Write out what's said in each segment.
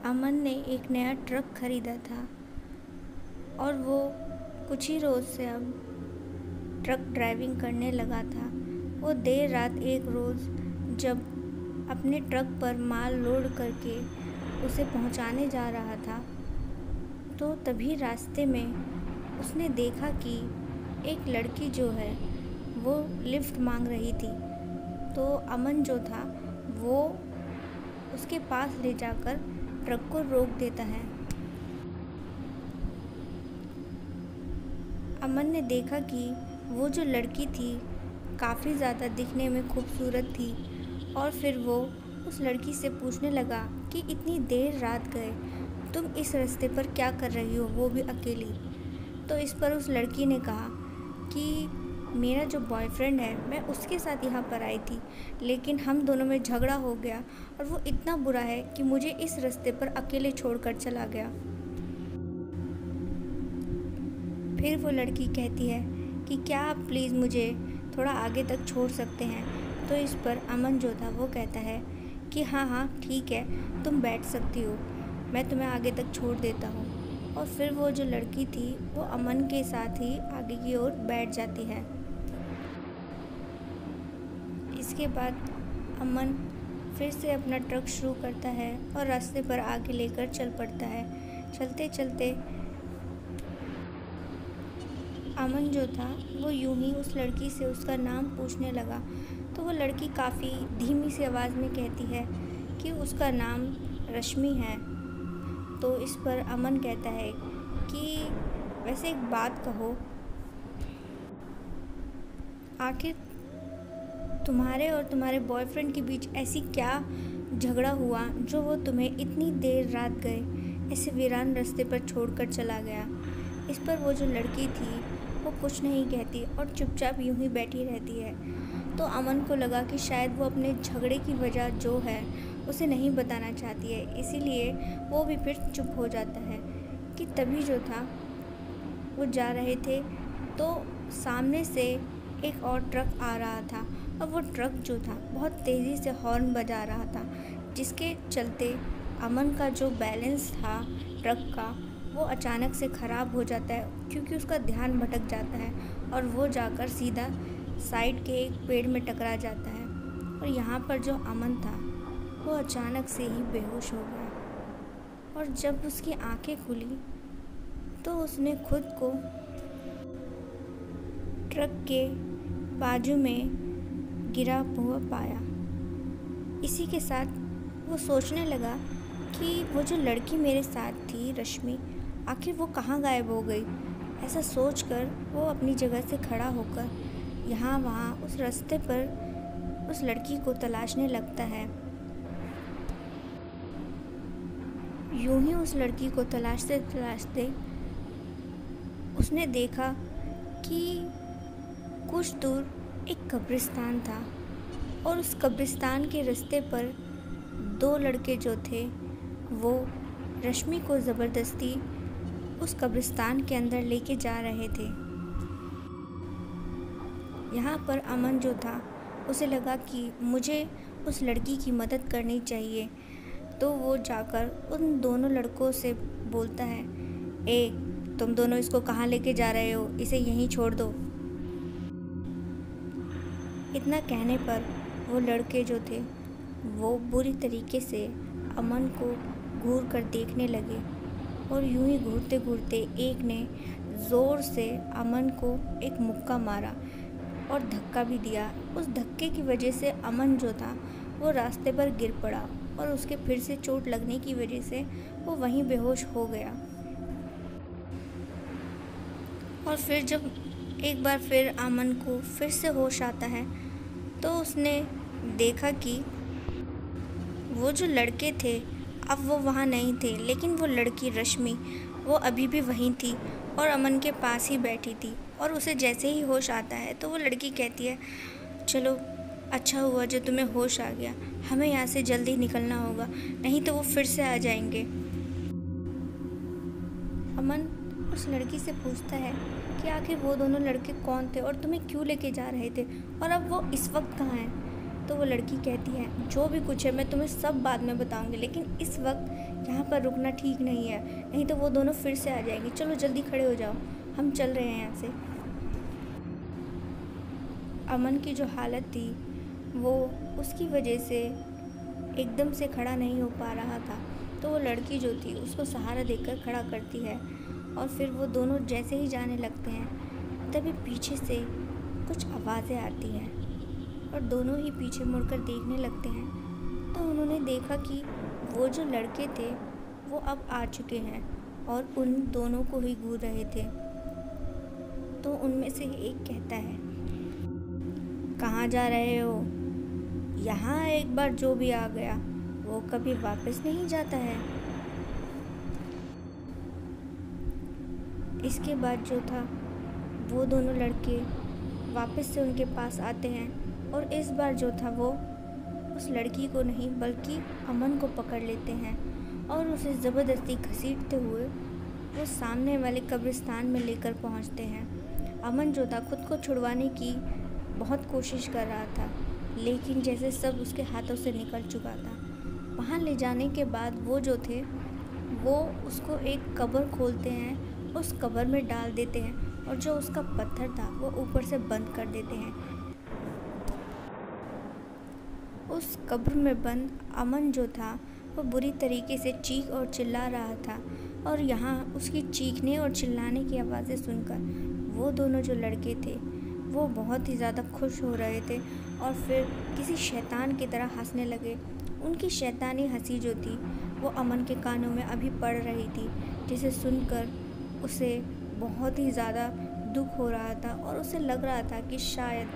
अमन ने एक नया ट्रक खरीदा था और वो कुछ ही रोज़ से अब ट्रक ड्राइविंग करने लगा था। वो देर रात एक रोज़ जब अपने ट्रक पर माल लोड करके उसे पहुंचाने जा रहा था, तो तभी रास्ते में उसने देखा कि एक लड़की जो है वो लिफ्ट मांग रही थी। तो अमन जो था वो उसके पास ले जाकर ट्रक को रोक देता है। अमन ने देखा कि वो जो लड़की थी काफ़ी ज़्यादा दिखने में खूबसूरत थी और फिर वो उस लड़की से पूछने लगा कि इतनी देर रात गए तुम इस रास्ते पर क्या कर रही हो, वो भी अकेली। तो इस पर उस लड़की ने कहा कि मेरा जो बॉयफ्रेंड है मैं उसके साथ यहाँ पर आई थी, लेकिन हम दोनों में झगड़ा हो गया और वो इतना बुरा है कि मुझे इस रास्ते पर अकेले छोड़कर चला गया। फिर वो लड़की कहती है कि क्या आप प्लीज़ मुझे थोड़ा आगे तक छोड़ सकते हैं। तो इस पर अमन जो था वो कहता है कि हाँ हाँ ठीक है, तुम बैठ सकती हो, मैं तुम्हें आगे तक छोड़ देता हूँ। और फिर वो जो लड़की थी वो अमन के साथ ही आगे की ओर बैठ जाती है। इसके बाद अमन फिर से अपना ट्रक शुरू करता है और रास्ते पर आगे लेकर चल पड़ता है। चलते चलते अमन जो था वो यूं ही उस लड़की से उसका नाम पूछने लगा। तो वो लड़की काफ़ी धीमी सी आवाज़ में कहती है कि उसका नाम रश्मि है। तो इस पर अमन कहता है कि वैसे एक बात कहो, आखिर तुम्हारे और तुम्हारे बॉयफ्रेंड के बीच ऐसी क्या झगड़ा हुआ जो वो तुम्हें इतनी देर रात गए ऐसे वीरान रास्ते पर छोड़कर चला गया। इस पर वो जो लड़की थी वो कुछ नहीं कहती और चुपचाप यूं ही बैठी रहती है। तो अमन को लगा कि शायद वो अपने झगड़े की वजह जो है उसे नहीं बताना चाहती है, इसीलिए वो भी फिर चुप हो जाता है। कि तभी जो था वो जा रहे थे तो सामने से एक और ट्रक आ रहा था और वो ट्रक जो था बहुत तेज़ी से हॉर्न बजा रहा था, जिसके चलते अमन का जो बैलेंस था ट्रक का वो अचानक से ख़राब हो जाता है, क्योंकि उसका ध्यान भटक जाता है और वो जाकर सीधा साइड के एक पेड़ में टकरा जाता है। और यहाँ पर जो अमन था वो अचानक से ही बेहोश हो गया और जब उसकी आंखें खुली तो उसने खुद को ट्रक के बाजू में गिरा हुआ पाया। इसी के साथ वो सोचने लगा कि वो जो लड़की मेरे साथ थी रश्मि, आखिर वो कहाँ गायब हो गई। ऐसा सोचकर वो अपनी जगह से खड़ा होकर यहाँ वहाँ उस रास्ते पर उस लड़की को तलाशने लगता है। यूं ही उस लड़की को तलाशते तलाशते उसने देखा कि कुछ दूर एक कब्रिस्तान था और उस कब्रिस्तान के रास्ते पर दो लड़के जो थे वो रश्मि को ज़बरदस्ती उस कब्रिस्तान के अंदर लेके जा रहे थे। यहाँ पर अमन जो था उसे लगा कि मुझे उस लड़की की मदद करनी चाहिए। तो वो जाकर उन दोनों लड़कों से बोलता है, ए तुम दोनों इसको कहाँ लेके जा रहे हो, इसे यहीं छोड़ दो। इतना कहने पर वो लड़के जो थे वो बुरी तरीके से अमन को घूर कर देखने लगे और यूं ही घूरते घूरते एक ने ज़ोर से अमन को एक मुक्का मारा और धक्का भी दिया। उस धक्के की वजह से अमन जो था वो रास्ते पर गिर पड़ा और उसके फिर से चोट लगने की वजह से वो वहीं बेहोश हो गया। और फिर जब एक बार फिर अमन को फिर से होश आता है तो उसने देखा कि वो जो लड़के थे अब वो वहाँ नहीं थे, लेकिन वो लड़की रश्मि वो अभी भी वहीं थी और अमन के पास ही बैठी थी। और उसे जैसे ही होश आता है तो वो लड़की कहती है, चलो अच्छा हुआ जो तुम्हें होश आ गया, हमें यहाँ से जल्दी निकलना होगा, नहीं तो वो फिर से आ जाएंगे। अमन उस लड़की से पूछता है कि आखिर वो दोनों लड़के कौन थे और तुम्हें क्यों लेके जा रहे थे और अब वो इस वक्त कहाँ हैं। तो वो लड़की कहती है, जो भी कुछ है मैं तुम्हें सब बाद में बताऊंगी, लेकिन इस वक्त यहाँ पर रुकना ठीक नहीं है, नहीं तो वो दोनों फिर से आ जाएंगे। चलो जल्दी खड़े हो जाओ, हम चल रहे हैं यहाँ से। अमन की जो हालत थी वो उसकी वजह से एकदम से खड़ा नहीं हो पा रहा था, तो वो लड़की जो थी उसको सहारा देकर खड़ा करती है। और फिर वो दोनों जैसे ही जाने लगते हैं तभी पीछे से कुछ आवाज़ें आती हैं और दोनों ही पीछे मुड़कर देखने लगते हैं। तो उन्होंने देखा कि वो जो लड़के थे वो अब आ चुके हैं और उन दोनों को ही घूर रहे थे। तो उनमें से एक कहता है, कहाँ जा रहे हो? यहाँ एक बार जो भी आ गया वो कभी वापस नहीं जाता है। इसके बाद जो था वो दोनों लड़के वापस से उनके पास आते हैं और इस बार जो था वो उस लड़की को नहीं बल्कि अमन को पकड़ लेते हैं और उसे ज़बरदस्ती घसीटते हुए वो सामने वाले कब्रिस्तान में लेकर पहुंचते हैं। अमन जो था खुद को छुड़वाने की बहुत कोशिश कर रहा था, लेकिन जैसे सब उसके हाथों से निकल चुका था। वहाँ ले जाने के बाद वो जो थे वो उसको एक कब्र खोलते हैं, उस कब्र में डाल देते हैं और जो उसका पत्थर था वो ऊपर से बंद कर देते हैं। उस कब्र में बंद अमन जो था वो बुरी तरीके से चीख और चिल्ला रहा था और यहाँ उसकी चीखने और चिल्लाने की आवाज़ें सुनकर वो दोनों जो लड़के थे वो बहुत ही ज़्यादा खुश हो रहे थे और फिर किसी शैतान की तरह हंसने लगे। उनकी शैतानी हंसी जो थी वो अमन के कानों में अभी पड़ रही थी, जिसे सुनकर उसे बहुत ही ज़्यादा दुख हो रहा था और उसे लग रहा था कि शायद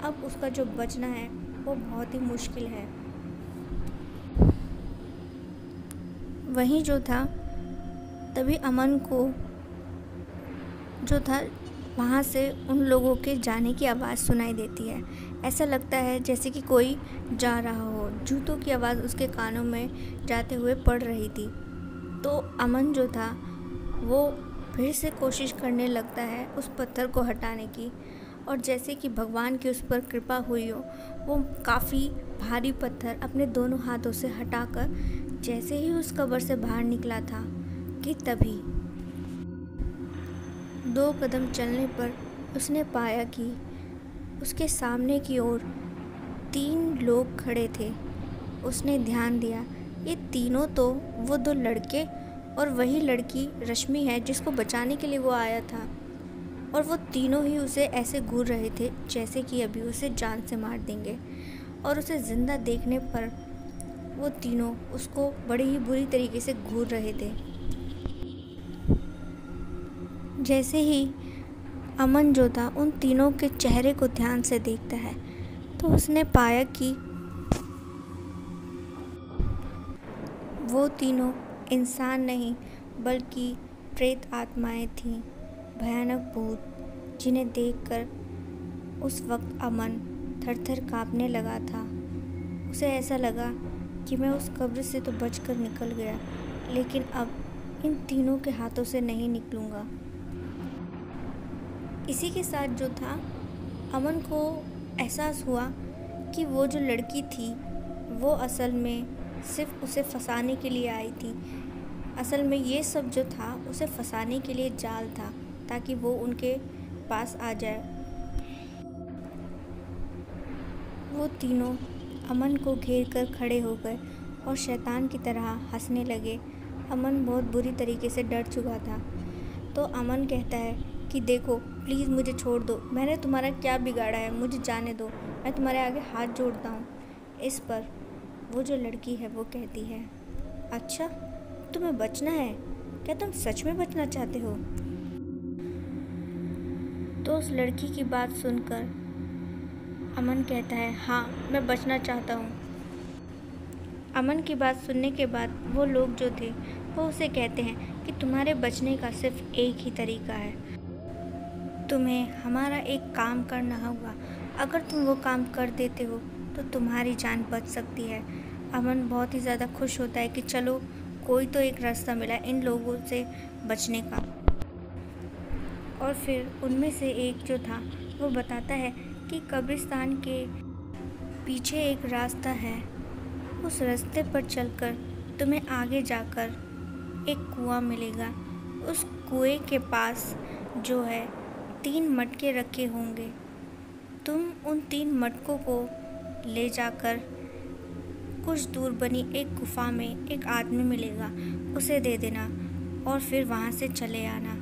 अब उसका जो बचना है वो बहुत ही मुश्किल है। वहीं जो था तभी अमन को जो था वहाँ से उन लोगों के जाने की आवाज़ सुनाई देती है। ऐसा लगता है जैसे कि कोई जा रहा हो। जूतों की आवाज़ उसके कानों में जाते हुए पड़ रही थी। तो अमन जो था वो फिर से कोशिश करने लगता है उस पत्थर को हटाने की और जैसे कि भगवान की उस पर कृपा हुई हो वो काफ़ी भारी पत्थर अपने दोनों हाथों से हटाकर जैसे ही उस कब्र से बाहर निकला था कि तभी 2 कदम चलने पर उसने पाया कि उसके सामने की ओर 3 लोग खड़े थे। उसने ध्यान दिया, ये तीनों तो वो 2 लड़के और वही लड़की रश्मि है जिसको बचाने के लिए वो आया था और वो तीनों ही उसे ऐसे घूर रहे थे जैसे कि अभी उसे जान से मार देंगे। और उसे ज़िंदा देखने पर वो तीनों उसको बड़ी ही बुरी तरीके से घूर रहे थे। जैसे ही अमन जो था उन तीनों के चेहरे को ध्यान से देखता है तो उसने पाया कि वो तीनों इंसान नहीं बल्कि प्रेत आत्माएं थीं, भयानक भूत, जिन्हें देखकर उस वक्त अमन थर-थर काँपने लगा था। उसे ऐसा लगा कि मैं उस कब्र से तो बचकर निकल गया, लेकिन अब इन तीनों के हाथों से नहीं निकलूँगा। इसी के साथ जो था अमन को एहसास हुआ कि वो जो लड़की थी वो असल में सिर्फ उसे फंसाने के लिए आई थी। असल में ये सब जो था उसे फंसाने के लिए जाल था ताकि वो उनके पास आ जाए। वो तीनों अमन को घेर कर खड़े हो गए और शैतान की तरह हंसने लगे। अमन बहुत बुरी तरीके से डर चुका था। तो अमन कहता है कि देखो प्लीज़ मुझे छोड़ दो, मैंने तुम्हारा क्या बिगाड़ा है, मुझे जाने दो, मैं तुम्हारे आगे हाथ जोड़ता हूँ। इस पर वो जो लड़की है वो कहती है, अच्छा तुम्हें बचना है, क्या तुम सच में बचना चाहते हो? तो उस लड़की की बात सुनकर अमन कहता है, हाँ मैं बचना चाहता हूँ। अमन की बात सुनने के बाद वो लोग जो थे वो उसे कहते हैं कि तुम्हारे बचने का सिर्फ एक ही तरीका है, तुम्हें हमारा एक काम करना होगा। अगर तुम वो काम कर देते हो तो तुम्हारी जान बच सकती है। अमन बहुत ही ज़्यादा खुश होता है कि चलो कोई तो एक रास्ता मिला इन लोगों से बचने का। और फिर उनमें से एक जो था वो बताता है कि कब्रिस्तान के पीछे एक रास्ता है, उस रास्ते पर चलकर तुम्हें आगे जाकर एक कुआं मिलेगा। उस कुएं के पास जो है 3 मटके रखे होंगे। तुम उन 3 मटकों को ले जाकर कुछ दूर बनी एक गुफा में एक आदमी मिलेगा, उसे दे देना और फिर वहाँ से चले आना।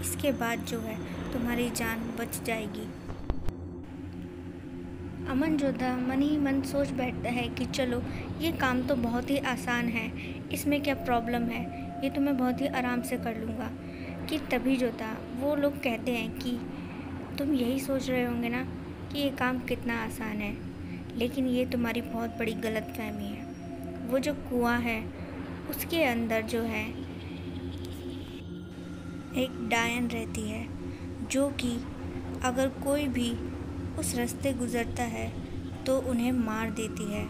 इसके बाद जो है तुम्हारी जान बच जाएगी। अमन जो था मन ही मन सोच बैठता है कि चलो ये काम तो बहुत ही आसान है, इसमें क्या प्रॉब्लम है, ये तो मैं बहुत ही आराम से कर लूँगा। कि तभी जो था वो लोग कहते हैं कि तुम यही सोच रहे होंगे ना कि ये काम कितना आसान है, लेकिन ये तुम्हारी बहुत बड़ी गलतफहमी है। वो जो कुआं है उसके अंदर जो है एक डायन रहती है, जो कि अगर कोई भी उस रास्ते गुजरता है तो उन्हें मार देती है।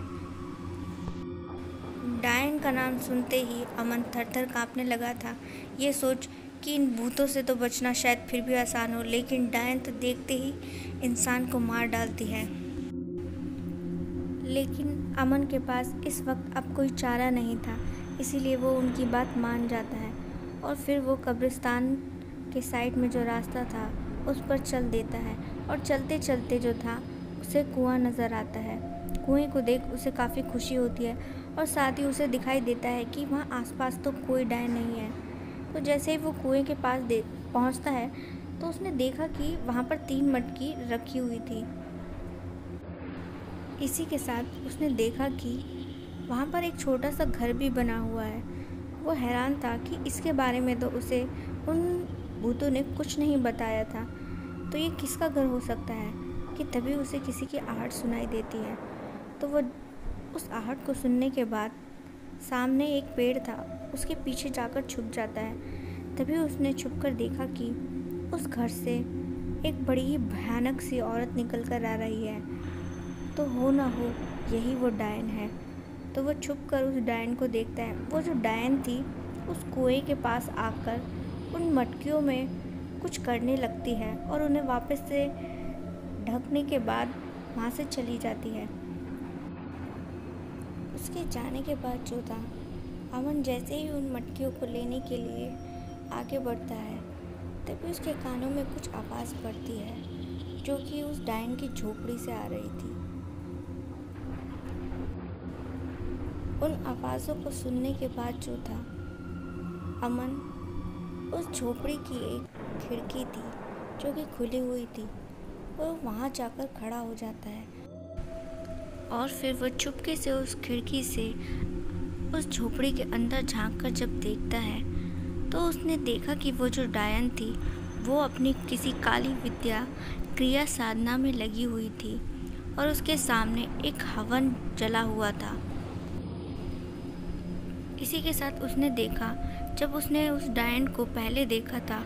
डायन का नाम सुनते ही अमन थर-थर काँपने लगा था। ये सोच कि इन भूतों से तो बचना शायद फिर भी आसान हो, लेकिन डायन तो देखते ही इंसान को मार डालती है। लेकिन अमन के पास इस वक्त अब कोई चारा नहीं था, इसीलिए वो उनकी बात मान जाता है और फिर वो कब्रिस्तान के साइड में जो रास्ता था उस पर चल देता है। और चलते चलते जो था उसे कुआं नज़र आता है। कुएं को देख उसे काफ़ी खुशी होती है और साथ ही उसे दिखाई देता है कि वहाँ आसपास तो कोई डायन नहीं है। तो जैसे ही वो कुएं के पास पहुँचता है तो उसने देखा कि वहाँ पर 3 मटकी रखी हुई थी। इसी के साथ उसने देखा कि वहाँ पर एक छोटा सा घर भी बना हुआ है। वो हैरान था कि इसके बारे में तो उसे उन भूतों ने कुछ नहीं बताया था, तो ये किसका घर हो सकता है। कि तभी उसे किसी की आहट सुनाई देती है। तो वो उस आहट को सुनने के बाद सामने एक पेड़ था, उसके पीछे जाकर छुप जाता है। तभी उसने छुपकर देखा कि उस घर से एक बड़ी ही भयानक सी औरत निकल कर आ रही है। तो हो ना हो यही वो डायन है। तो वो छुपकर उस डायन को देखता है। वो जो डायन थी उस कुएं के पास आकर उन मटकियों में कुछ करने लगती है और उन्हें वापस से ढकने के बाद वहाँ से चली जाती है। उसके जाने के बाद जो था अमन जैसे ही उन मटकियों को लेने के लिए आगे बढ़ता है, तभी उसके कानों में कुछ आवाज़ पड़ती है जो कि उस डायन की झोपड़ी से आ रही थी। उन आवाज़ों को सुनने के बाद जो था अमन उस झोपड़ी की एक खिड़की थी जो कि खुली हुई थी, वो वहाँ जाकर खड़ा हो जाता है और फिर वो चुपके से उस खिड़की से उस झोपड़ी के अंदर झांककर जब देखता है तो उसने देखा कि वो जो डायन थी वो अपनी किसी काली विद्या क्रिया साधना में लगी हुई थी और उसके सामने एक हवन जला हुआ था। इसी के साथ उसने देखा, जब उसने उस डायन को पहले देखा था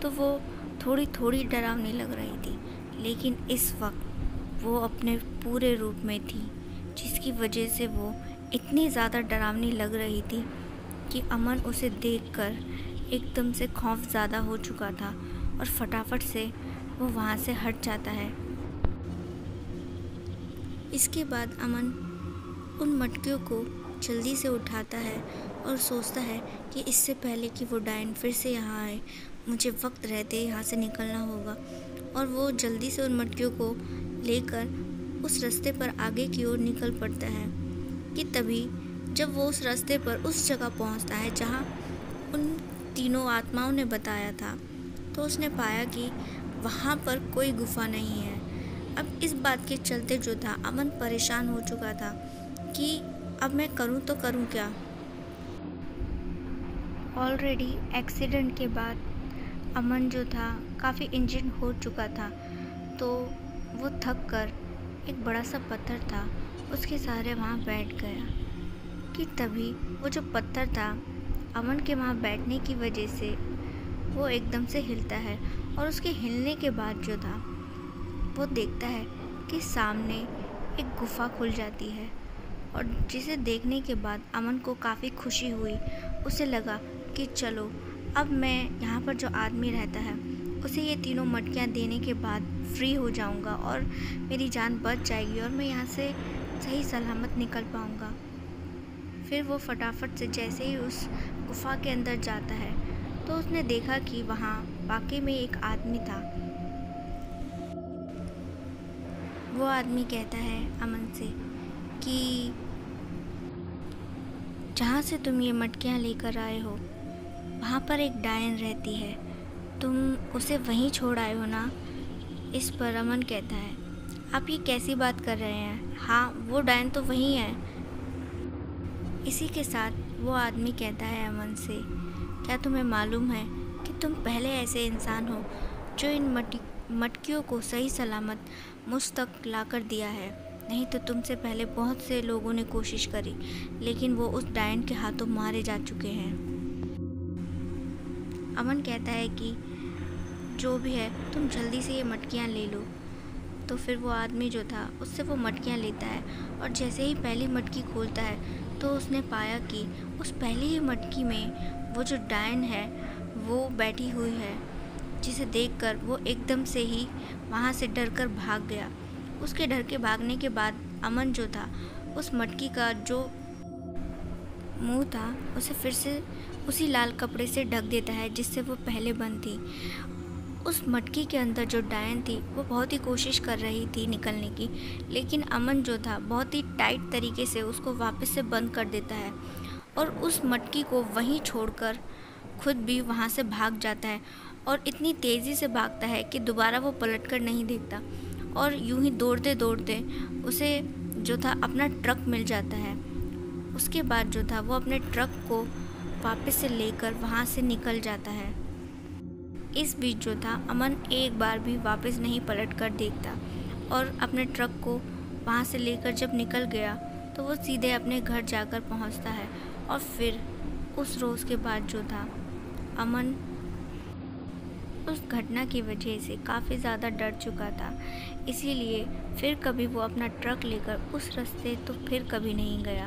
तो वो थोड़ी थोड़ी डरावनी लग रही थी, लेकिन इस वक्त वो अपने पूरे रूप में थी, जिसकी वजह से वो इतनी ज़्यादा डरावनी लग रही थी कि अमन उसे देखकर एकदम से खौफज़दा हो चुका था और फटाफट से वो वहाँ से हट जाता है। इसके बाद अमन उन मटकियों को जल्दी से उठाता है और सोचता है कि इससे पहले कि वो डायन फिर से यहाँ आए, मुझे वक्त रहते ही यहाँ से निकलना होगा। और वो जल्दी से उन मटकियों को लेकर उस रास्ते पर आगे की ओर निकल पड़ता है। कि तभी जब वो उस रास्ते पर उस जगह पहुँचता है जहाँ उन तीनों आत्माओं ने बताया था, तो उसने पाया कि वहाँ पर कोई गुफा नहीं है। अब इस बात के चलते जो था अमन परेशान हो चुका था कि अब मैं करूँ तो करूँ क्या। ऑलरेडी एक्सीडेंट के बाद अमन जो था काफ़ी इंजर्ड हो चुका था, तो वो थक कर एक बड़ा सा पत्थर था उसके सहारे वहाँ बैठ गया। कि तभी वो जो पत्थर था अमन के वहाँ बैठने की वजह से वो एकदम से हिलता है और उसके हिलने के बाद जो था वो देखता है कि सामने एक गुफा खुल जाती है और जिसे देखने के बाद अमन को काफ़ी खुशी हुई। उसे लगा कि चलो अब मैं यहाँ पर जो आदमी रहता है उसे ये तीनों मटकियाँ देने के बाद फ्री हो जाऊंगा और मेरी जान बच जाएगी और मैं यहाँ से सही सलामत निकल पाऊंगा। फिर वो फटाफट से जैसे ही उस गुफा के अंदर जाता है तो उसने देखा कि वहाँ वाकई में एक आदमी था। वो आदमी कहता है अमन से कि जहाँ से तुम ये मटकियाँ लेकर आए हो वहाँ पर एक डायन रहती है, तुम उसे वहीं छोड़ आए हो ना। इस पर अमन कहता है आप ये कैसी बात कर रहे हैं, हाँ वो डायन तो वहीं है। इसी के साथ वो आदमी कहता है अमन से क्या तुम्हें मालूम है कि तुम पहले ऐसे इंसान हो जो इन मटकियों को सही सलामत मुझ तक ला कर दिया है, नहीं तो तुमसे पहले बहुत से लोगों ने कोशिश करी लेकिन वो उस डायन के हाथों मारे जा चुके हैं। अमन कहता है कि जो भी है तुम जल्दी से ये मटकियाँ ले लो। तो फिर वो आदमी जो था उससे वो मटकियाँ लेता है और जैसे ही पहली मटकी खोलता है तो उसने पाया कि उस पहली ही मटकी में वो जो डायन है वो बैठी हुई है, जिसे देखकर वो एकदम से ही वहाँ से डर कर भाग गया। उसके डर के भागने के बाद अमन जो था उस मटकी का जो मुंह था उसे फिर से उसी लाल कपड़े से ढक देता है जिससे वो पहले बंद थी। उस मटकी के अंदर जो डायन थी वो बहुत ही कोशिश कर रही थी निकलने की, लेकिन अमन जो था बहुत ही टाइट तरीके से उसको वापस से बंद कर देता है और उस मटकी को वहीं छोड़कर खुद भी वहाँ से भाग जाता है और इतनी तेज़ी से भागता है कि दोबारा वो पलटकर नहीं देखता और यूं ही दौड़ते दौड़ते उसे जो था अपना ट्रक मिल जाता है। उसके बाद जो था वो अपने ट्रक को वापस से लेकर वहाँ से निकल जाता है। इस बीच जो था अमन एक बार भी वापस नहीं पलट कर देखता और अपने ट्रक को वहाँ से लेकर जब निकल गया तो वो सीधे अपने घर जाकर पहुँचता है। और फिर उस रोज़ के बाद जो था अमन उस घटना की वजह से काफ़ी ज़्यादा डर चुका था, इसीलिए फिर कभी वो अपना ट्रक लेकर उस रास्ते तो फिर कभी नहीं गया।